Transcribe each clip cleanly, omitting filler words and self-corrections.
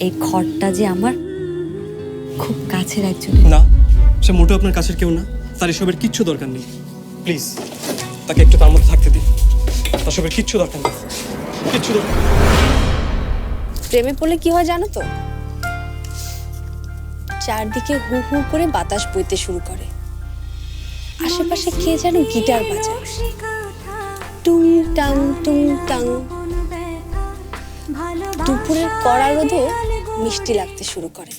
এই ঘরটা যে আমার খুব কাছের একজন। না, সে মোটেও আপনার কাছের কেউ না। তার এসবের কিচ্ছু দরকার নেই। প্লিজ তাকে একটু তার মধ্যে থাকতে দিন। তার সবের কিচ্ছু দরকার নেই, কিচ্ছু দরকার নেই। প্রেমে পড়লে কি হয় জানো তো? চারদিকে হু হু করে বাতাস বইতে শুরু করে, আশেপাশে কে যেন গিটার বাজায়, টুং টাং টুং টাং। দুপুরের কড়া রোদও মিষ্টি লাগতে শুরু করে।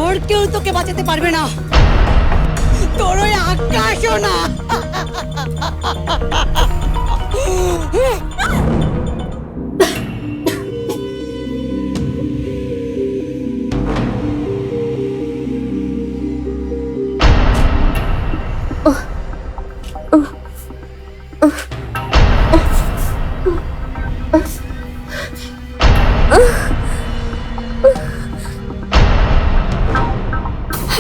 আর কেউ তোকে বাঁচাতে পারবে না, তোর ওই আকাশও না।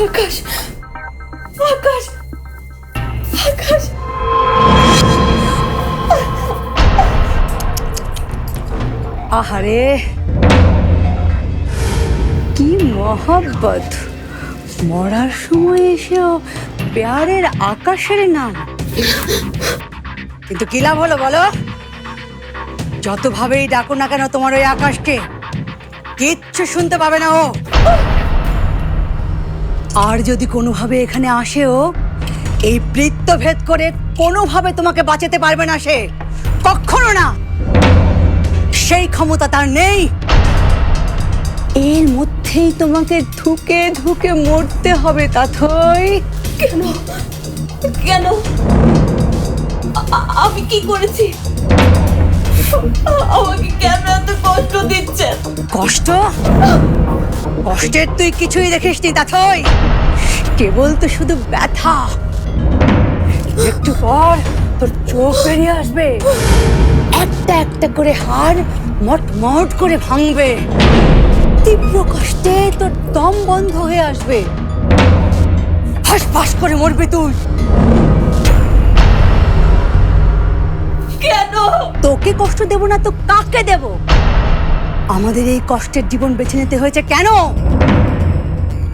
আকাশ, আকাশ, আকাশ। আহারে কি মহব্বত, মরার সময় এসেও প্যারের আকাশের নাম। কিন্তু কি লাভ হলো বলো? যতভাবেই ডাকো না কেন তোমার ওই আকাশকে কিচ্ছু শুনতে পাবে না ও। আর যদি কোনোভাবে এখানে আসেও, এই বৃত্ত ভেদ করে কোনোভাবে তোমাকে বাঁচাতে পারবে না সে, কখনো না। সেই ক্ষমতা তার নেই। এর মধ্যেই তোমাকে ধুকে ধুকে মরতে হবে তাথই। কেন, কেন? আমি কি করেছি? আমাকে কেন এত কষ্ট দিচ্ছেন? কষ্ট? কষ্টের তুই কিছুই দেখিসনি তাথই, কেবল তো শুধু ব্যথা। একটু পর তোর চোখ বেরিয়ে আসবে, একটা একটা করে হাড় মটমট করে ভাঙবে। তীব্র কষ্টে তোর দম বন্ধ হয়ে আসবে, হাঁসফাঁস করে মরবি তুই। কেন? তোকে কষ্ট দেব না তো কাকে দেব? আমাদের এই কষ্টের জীবন বেছে নিতে হয়েছে কেন?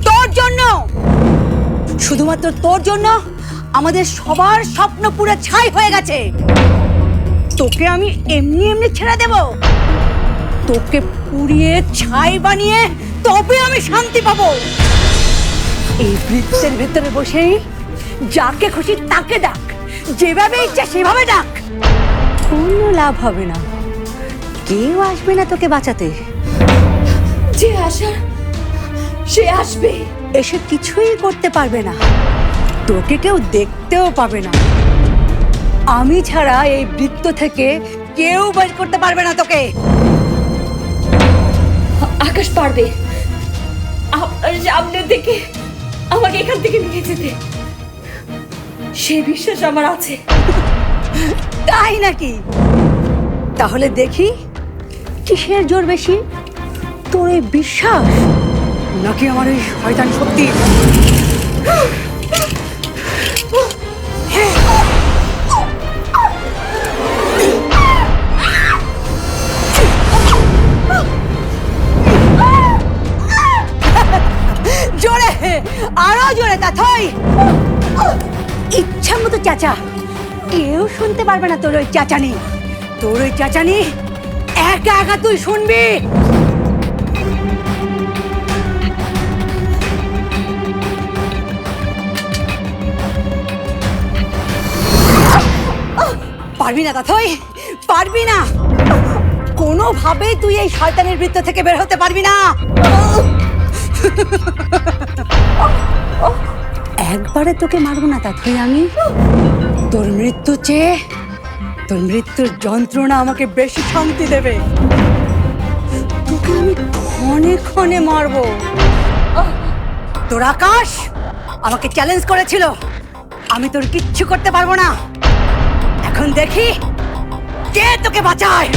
তোর জন্য, শুধুমাত্র তোর জন্য আমাদের সবার স্বপ্ন পুরো ছাই হয়ে গেছে। তোকে আমি এমনি এমনি ছেড়ে দেব? তোকে পুড়িয়ে ছাই বানিয়ে তবে আমি শান্তি পাবো। এই বৃত্তের ভেতরে বসেই যাকে খুশি তাকে ডাক, যেভাবে ইচ্ছা সেভাবে ডাক, কোনো লাভ হবে না। কেউ আসবে না তোকে বাঁচাতে। যে আসার সে আসবে, এসে কিছুই করতে পারবে না, তোকে কেউ দেখতেও পাবে না। আমি ছাড়া এই বৃত্ত থেকে কেউ বের করতে পারবে না তোকে। আকাশ পারবে। আপনার সামনে থেকে আমাকে এখান থেকে নিয়ে যেতে সেই বিশ্বাস আমার আছে। তাই নাকি? তাহলে দেখি কিসের জোর বেশি, তোর এই বিশ্বাস নাকি আমার এই শয়তানি শক্তি? জোরে, আরো জোরে তাথই। ইচ্ছা মতো চেঁচা, কেউ শুনতে পারবে না তোর ওই চেঁচানি। তোর ওই চেঁচানি একা একা তুই শুনবি। পারবি না তাথই, পারবি না। কোনোভাবেই তুই এই শয়তানের বৃত্ত থেকে বের হতে পারবি না। একবারে তোকে মারবো না তাথই আমি। তোর মৃত্যু চেয়ে তোর মৃত্যুর যন্ত্রণা আমাকে বেশি শান্তি দেবে। তোকে আমি ক্ষণে ক্ষণে মারবো। তোর আকাশ আমাকে চ্যালেঞ্জ করেছিল, আমি তোর কিচ্ছু করতে পারবো না। এখন দেখি কে তোকে বাঁচায়।